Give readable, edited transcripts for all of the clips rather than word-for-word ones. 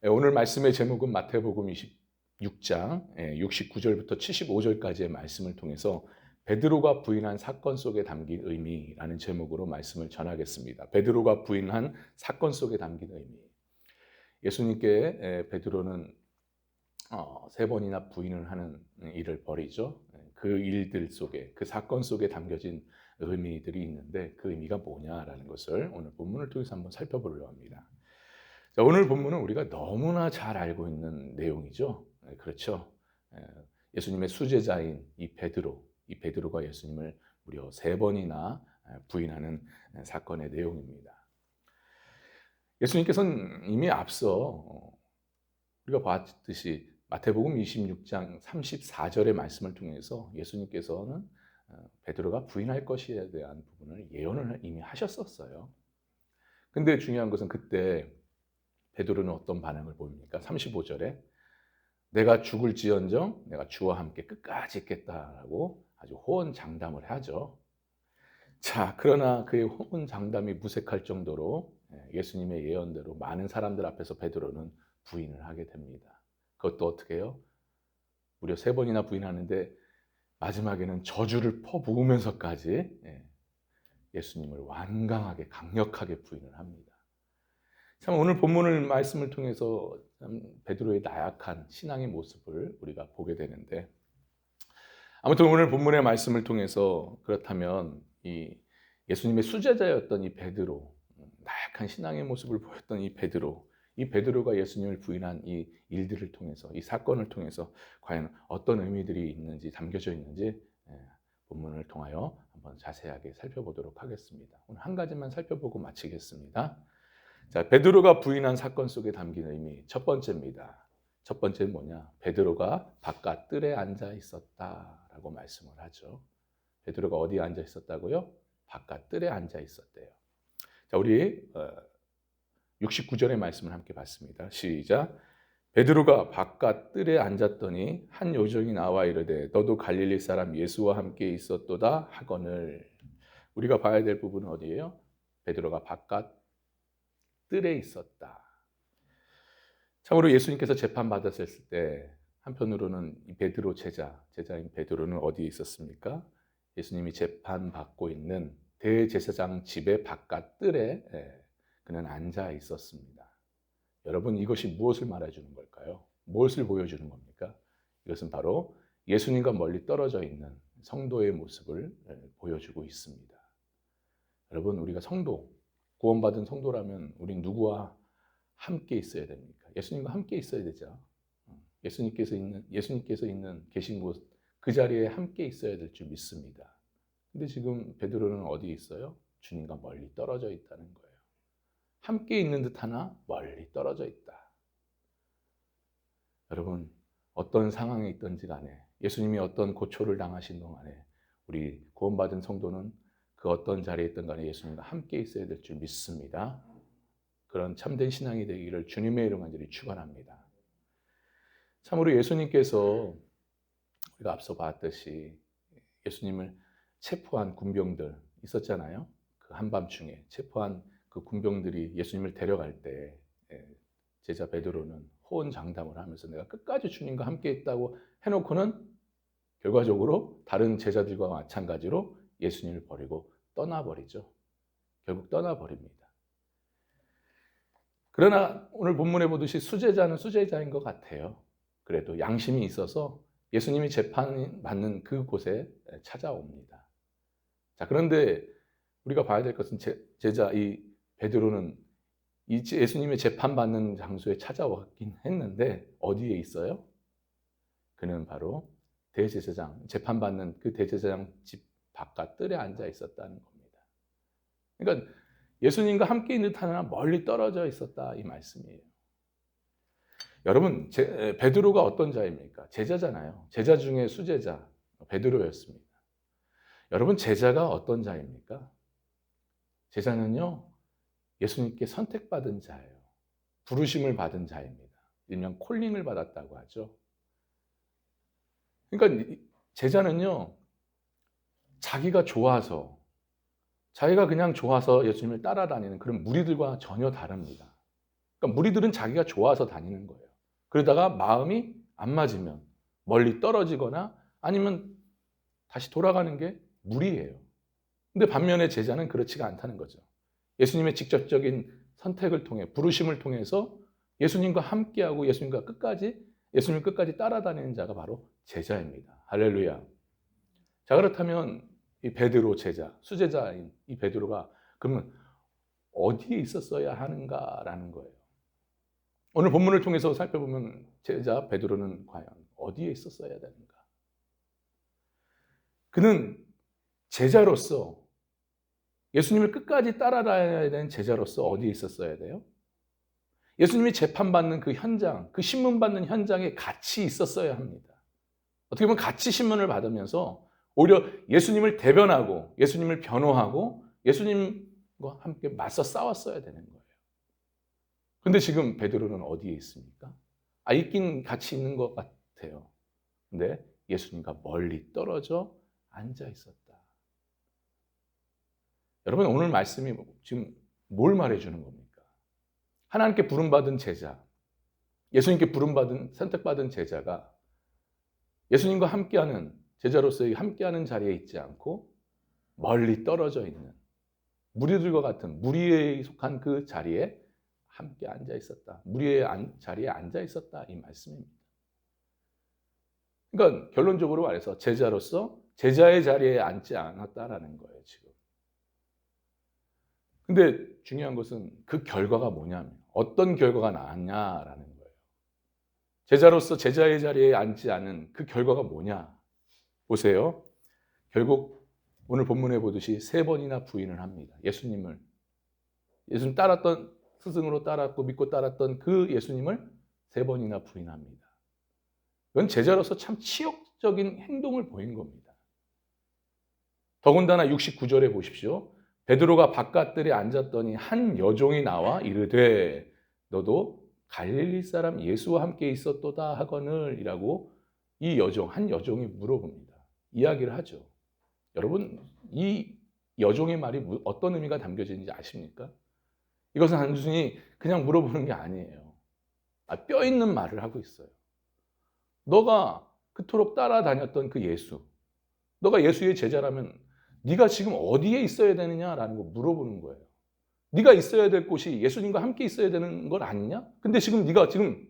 오늘 말씀의 제목은 마태복음 26장 69절부터 75절까지의 말씀을 통해서 베드로가 부인한 사건 속에 담긴 의미라는 제목으로 말씀을 전하겠습니다. 베드로가 부인한 사건 속에 담긴 의미. 예수님께 베드로는 세 번이나 부인을 하는 일을 벌이죠. 그 일들 속에, 그 사건 속에 담겨진 의미들이 있는데 그 의미가 뭐냐라는 것을 오늘 본문을 통해서 한번 살펴보려고 합니다. 자, 오늘 본문은 우리가 너무나 잘 알고 있는 내용이죠. 그렇죠. 예수님의 수제자인 이 베드로가 예수님을 무려 세 번이나 부인하는 사건의 내용입니다. 예수님께서는 이미 앞서 우리가 봤듯이 마태복음 26장 34절의 말씀을 통해서 예수님께서는 베드로가 부인할 것에 대한 부분을 예언을 이미 하셨었어요. 근데 중요한 것은 그때 베드로는 어떤 반응을 보입니까? 35절에 내가 죽을지언정 내가 주와 함께 끝까지 있겠다라고 아주 호언장담을 하죠. 자, 그러나 그의 호언장담이 무색할 정도로 예수님의 예언대로 많은 사람들 앞에서 베드로는 부인을 하게 됩니다. 그것도 어떻게 해요? 무려 세 번이나 부인하는데 마지막에는 저주를 퍼부으면서까지 예수님을 완강하게 강력하게 부인을 합니다. 참 오늘 본문을 말씀을 통해서 베드로의 나약한 신앙의 모습을 우리가 보게 되는데, 아무튼 오늘 본문의 말씀을 통해서 그렇다면 이 예수님의 수제자였던 이 베드로, 나약한 신앙의 모습을 보였던 이 베드로가 예수님을 부인한 이 일들을 통해서, 이 사건을 통해서 과연 어떤 의미들이 있는지, 담겨져 있는지 본문을 통하여 한번 자세하게 살펴보도록 하겠습니다. 오늘 한 가지만 살펴보고 마치겠습니다. 자, 베드로가 부인한 사건 속에 담긴 의미 첫 번째입니다. 첫 번째는 뭐냐? 베드로가 바깥 뜰에 앉아 있었다라고 말씀을 하죠. 베드로가 어디에 앉아 있었다고요? 바깥 뜰에 앉아 있었대요. 자, 우리 69절의 말씀을 함께 봤습니다. 시작. 베드로가 바깥 뜰에 앉았더니 한 요정이 나와 이르되 너도 갈릴리 사람 예수와 함께 있었도다 하거늘. 우리가 봐야 될 부분은 어디예요? 베드로가 바깥 뜰에 있었다. 참으로 예수님께서 재판받았을 때 한편으로는 이 베드로 제자인 베드로는 어디에 있었습니까? 예수님이 재판받고 있는 대제사장 집의 바깥 뜰에 그는 앉아 있었습니다. 여러분, 이것이 무엇을 말해주는 걸까요? 무엇을 보여주는 겁니까? 이것은 바로 예수님과 멀리 떨어져 있는 성도의 모습을 보여주고 있습니다. 여러분, 우리가 구원받은 성도라면 우린 누구와 함께 있어야 됩니까? 예수님과 함께 있어야 되죠. 예수님께서 계신 곳, 그 자리에 함께 있어야 될 줄 믿습니다. 근데 지금 베드로는 어디에 있어요? 주님과 멀리 떨어져 있다는 거예요. 함께 있는 듯 하나 멀리 떨어져 있다. 여러분, 어떤 상황에 있든지 간에 예수님이 어떤 고초를 당하신 동안에 우리 구원받은 성도는 그 어떤 자리에 있든 간에 예수님과 함께 있어야 될 줄 믿습니다. 그런 참된 신앙이 되기를 주님의 이름 간절히 축원합니다. 참으로 예수님께서 우리가 앞서 봤듯이 예수님을 체포한 군병들 있었잖아요. 그 한밤중에 체포한 그 군병들이 예수님을 데려갈 때 제자 베드로는 호언장담을 하면서 내가 끝까지 주님과 함께 있다고 해놓고는 결과적으로 다른 제자들과 마찬가지로 예수님을 버리고 떠나버리죠. 결국 떠나버립니다. 그러나 오늘 본문에 보듯이 수제자는 수제자인 것 같아요. 그래도 양심이 있어서 예수님이 재판받는 그곳에 찾아옵니다. 자, 그런데 우리가 봐야 될 것은 제자 이 베드로는 이 예수님의 재판받는 장소에 찾아왔긴 했는데 어디에 있어요? 그는 바로 재판받는 그 대제사장 집 바깥 뜰에 앉아 있었다는 겁니다. 그러니까 예수님과 함께 있는 듯 하나 멀리 떨어져 있었다 이 말씀이에요. 여러분, 베드로가 어떤 자입니까? 제자잖아요. 제자 중에 수제자 베드로였습니다. 여러분, 제자가 어떤 자입니까? 제자는요, 예수님께 선택받은 자예요. 부르심을 받은 자입니다. 일명 콜링을 받았다고 하죠. 그러니까 제자는요, 자기가 그냥 좋아서 예수님을 따라다니는 그런 무리들과 전혀 다릅니다. 그러니까 무리들은 자기가 좋아서 다니는 거예요. 그러다가 마음이 안 맞으면 멀리 떨어지거나 아니면 다시 돌아가는 게 무리예요. 근데 반면에 제자는 그렇지가 않다는 거죠. 예수님의 직접적인 선택을 통해 부르심을 통해서 예수님과 함께하고 예수님 끝까지 따라다니는 자가 바로 제자입니다. 할렐루야. 자, 그렇다면 이 베드로 제자, 수제자인 이 베드로가 그러면 어디에 있었어야 하는가라는 거예요. 오늘 본문을 통해서 살펴보면 제자 베드로는 과연 어디에 있었어야 되는가? 그는 제자로서 예수님을 끝까지 따라다녀야 되는 제자로서 어디에 있었어야 돼요? 예수님이 재판받는 그 현장, 그 신문받는 현장에 같이 있었어야 합니다. 어떻게 보면 같이 신문을 받으면서 오히려 예수님을 대변하고 예수님을 변호하고 예수님과 함께 맞서 싸웠어야 되는 거예요. 근데 지금 베드로는 어디에 있습니까? 있긴 같이 있는 것 같아요. 근데 예수님과 멀리 떨어져 앉아 있었다. 여러분, 오늘 말씀이 지금 뭘 말해주는 겁니까? 하나님께 부름받은 제자, 예수님께 부름받은 선택받은 제자가 예수님과 함께하는 제자로서의 함께하는 자리에 있지 않고 멀리 떨어져 있는 무리들과 같은 무리에 속한 그 자리에 함께 앉아 있었다. 무리의 자리에 앉아 있었다. 이 말씀입니다. 그러니까 결론적으로 말해서 제자로서 제자의 자리에 앉지 않았다라는 거예요, 지금. 근데 중요한 것은 그 결과가 뭐냐면 어떤 결과가 나왔냐라는 거예요. 제자로서 제자의 자리에 앉지 않은 그 결과가 뭐냐? 보세요. 결국 오늘 본문에 보듯이 3번이나 부인을 합니다. 예수님 따랐던 스승으로 따랐고 믿고 따랐던 그 예수님을 3번이나 부인합니다. 이건 제자로서 참 치욕적인 행동을 보인 겁니다. 더군다나 69절에 보십시오. 베드로가 바깥들에 앉았더니 한 여종이 나와 이르되 너도 갈릴리 사람 예수와 함께 있었도다 하거늘 이라고 한 여종이 물어봅니다. 이야기를 하죠. 여러분, 이 여종의 말이 어떤 의미가 담겨지는지 아십니까? 이것은 단순히 그냥 물어보는 게 아니에요. 뼈 있는 말을 하고 있어요. 너가 그토록 따라다녔던 그 예수, 너가 예수의 제자라면 네가 지금 어디에 있어야 되느냐라는 거 물어보는 거예요. 네가 있어야 될 곳이 예수님과 함께 있어야 되는 것 아니냐? 근데 지금 네가 지금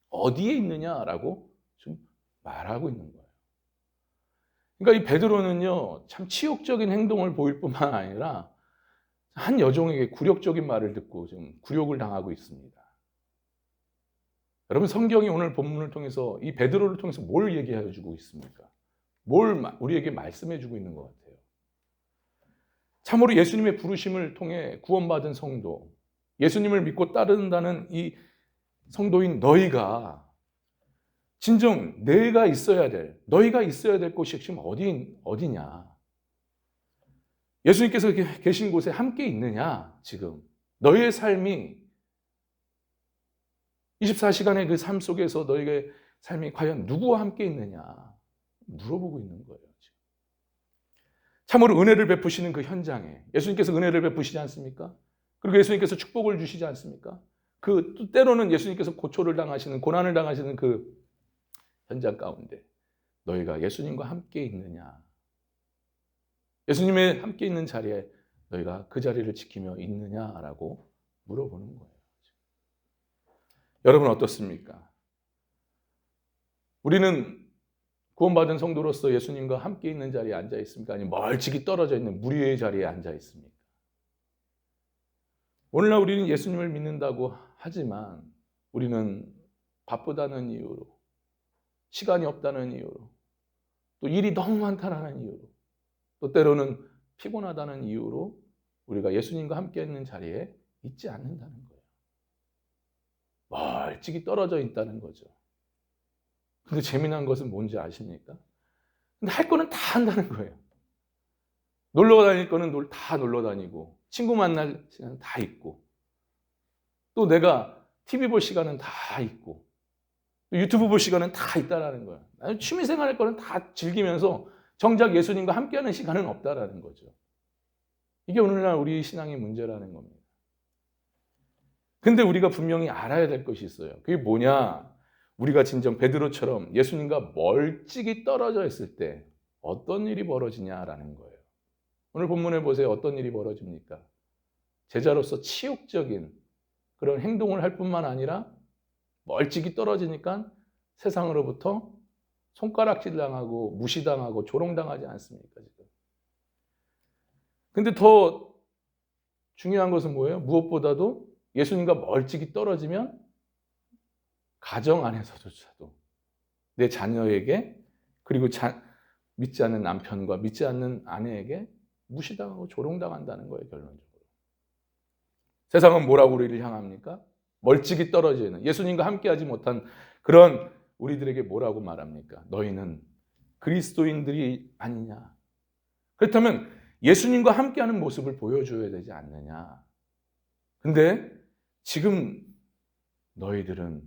어디에 있느냐라고 지금 말하고 있는 거예요. 그러니까 이 베드로는요, 참 치욕적인 행동을 보일 뿐만 아니라 한 여종에게 굴욕적인 말을 듣고 지금 굴욕을 당하고 있습니다. 여러분, 성경이 오늘 본문을 통해서 이 베드로를 통해서 뭘 얘기해 주고 있습니까? 뭘 우리에게 말씀해 주고 있는 것 같아요. 참으로 예수님의 부르심을 통해 구원받은 성도, 예수님을 믿고 따른다는 이 성도인 너희가 진정 너희가 있어야 될 곳이 지금 어디냐? 예수님께서 계신 곳에 함께 있느냐? 지금 너희의 삶이 24시간의 그 삶 속에서 너희의 삶이 과연 누구와 함께 있느냐? 물어보고 있는 거예요. 지금. 참으로 은혜를 베푸시는 그 현장에 예수님께서 은혜를 베푸시지 않습니까? 그리고 예수님께서 축복을 주시지 않습니까? 그 때로는 예수님께서 고초를 당하시는 고난을 당하시는 그 현장 가운데 너희가 예수님과 함께 있느냐? 예수님의 함께 있는 자리에 너희가 그 자리를 지키며 있느냐라고 물어보는 거예요. 여러분 어떻습니까? 우리는 구원받은 성도로서 예수님과 함께 있는 자리에 앉아 있습니까? 아니면 멀찍이 떨어져 있는 무리의 자리에 앉아 있습니까? 오늘날 우리는 예수님을 믿는다고 하지만 우리는 바쁘다는 이유로, 시간이 없다는 이유로, 또 일이 너무 많다는 이유로, 또 때로는 피곤하다는 이유로 우리가 예수님과 함께 있는 자리에 있지 않는다는 거예요. 멀찍이 떨어져 있다는 거죠. 근데 재미난 것은 뭔지 아십니까? 근데 할 거는 다 한다는 거예요. 놀러 다닐 거는 다 놀러 다니고, 친구 만날 시간은 다 있고, 또 내가 TV 볼 시간은 다 있고, 또 유튜브 볼 시간은 다 있다라는 거예요. 취미생활 할 거는 다 즐기면서 정작 예수님과 함께하는 시간은 없다라는 거죠. 이게 오늘날 우리 신앙의 문제라는 겁니다. 근데 우리가 분명히 알아야 될 것이 있어요. 그게 뭐냐? 우리가 진정 베드로처럼 예수님과 멀찍이 떨어져 있을 때 어떤 일이 벌어지냐라는 거예요. 오늘 본문에 보세요. 어떤 일이 벌어집니까? 제자로서 치욕적인 그런 행동을 할 뿐만 아니라 멀찍이 떨어지니까 세상으로부터 손가락질 당하고 무시당하고 조롱당하지 않습니까, 지금? 근데 더 중요한 것은 뭐예요? 무엇보다도 예수님과 멀찍이 떨어지면 가정 안에서조차도 내 자녀에게 그리고 믿지 않는 남편과 믿지 않는 아내에게 무시당하고 조롱당한다는 거예요, 결론적으로. 세상은 뭐라고 우리를 향합니까? 멀찍이 떨어져 있는 예수님과 함께하지 못한 그런 우리들에게 뭐라고 말합니까? 너희는 그리스도인들이 아니냐. 그렇다면 예수님과 함께하는 모습을 보여줘야 되지 않느냐. 근데 지금 너희들은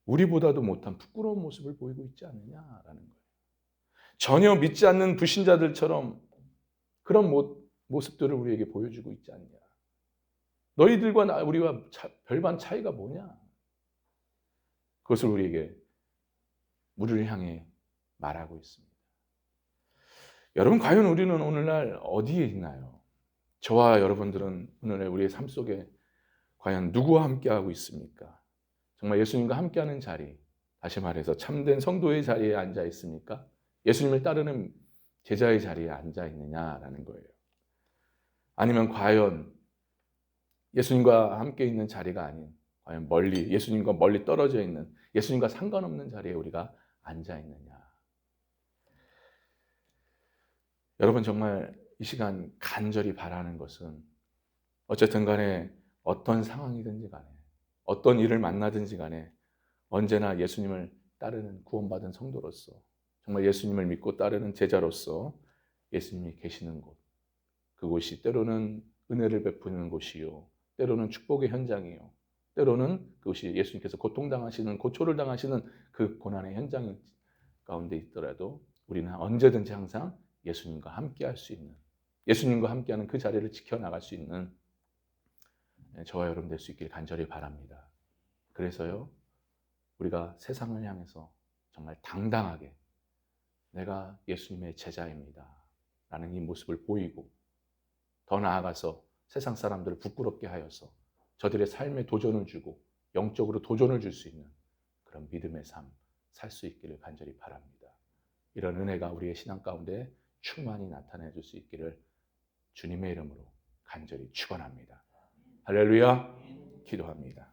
우리보다도 못한 부끄러운 모습을 보이고 있지 않느냐라는 거예요. 전혀 믿지 않는 불신자들처럼 그런 모습들을 우리에게 보여주고 있지 않냐. 너희들과 우리와 별반 차이가 뭐냐. 그것을 우리를 향해 말하고 있습니다. 여러분, 과연 우리는 오늘날 어디에 있나요? 저와 여러분들은 오늘날 우리의 삶 속에 과연 누구와 함께하고 있습니까? 정말 예수님과 함께하는 자리, 다시 말해서 참된 성도의 자리에 앉아 있습니까? 예수님을 따르는 제자의 자리에 앉아 있느냐라는 거예요. 아니면 과연 예수님과 함께 있는 자리가 아닌 과연 예수님과 멀리 떨어져 있는 예수님과 상관없는 자리에 우리가 앉아 있느냐. 여러분, 정말 이 시간 간절히 바라는 것은 어쨌든 간에 어떤 상황이든지 간에 어떤 일을 만나든지 간에 언제나 예수님을 따르는 구원받은 성도로서 정말 예수님을 믿고 따르는 제자로서 예수님이 계시는 곳, 그곳이 때로는 은혜를 베푸는 곳이요, 때로는 축복의 현장이요, 때로는 그것이 예수님께서 고통당하시는, 고초를 당하시는 그 고난의 현장 가운데 있더라도 우리는 언제든지 항상 예수님과 함께할 수 있는, 예수님과 함께하는 그 자리를 지켜나갈 수 있는 저와 여러분 될 수 있길 간절히 바랍니다. 그래서요, 우리가 세상을 향해서 정말 당당하게 내가 예수님의 제자입니다 라는 이 모습을 보이고, 더 나아가서 세상 사람들을 부끄럽게 하여서 저들의 삶에 도전을 주고 영적으로 도전을 줄 수 있는 그런 믿음의 삶 살 수 있기를 간절히 바랍니다. 이런 은혜가 우리의 신앙 가운데 충만히 나타내 줄 수 있기를 주님의 이름으로 간절히 축원합니다. 할렐루야. 기도합니다.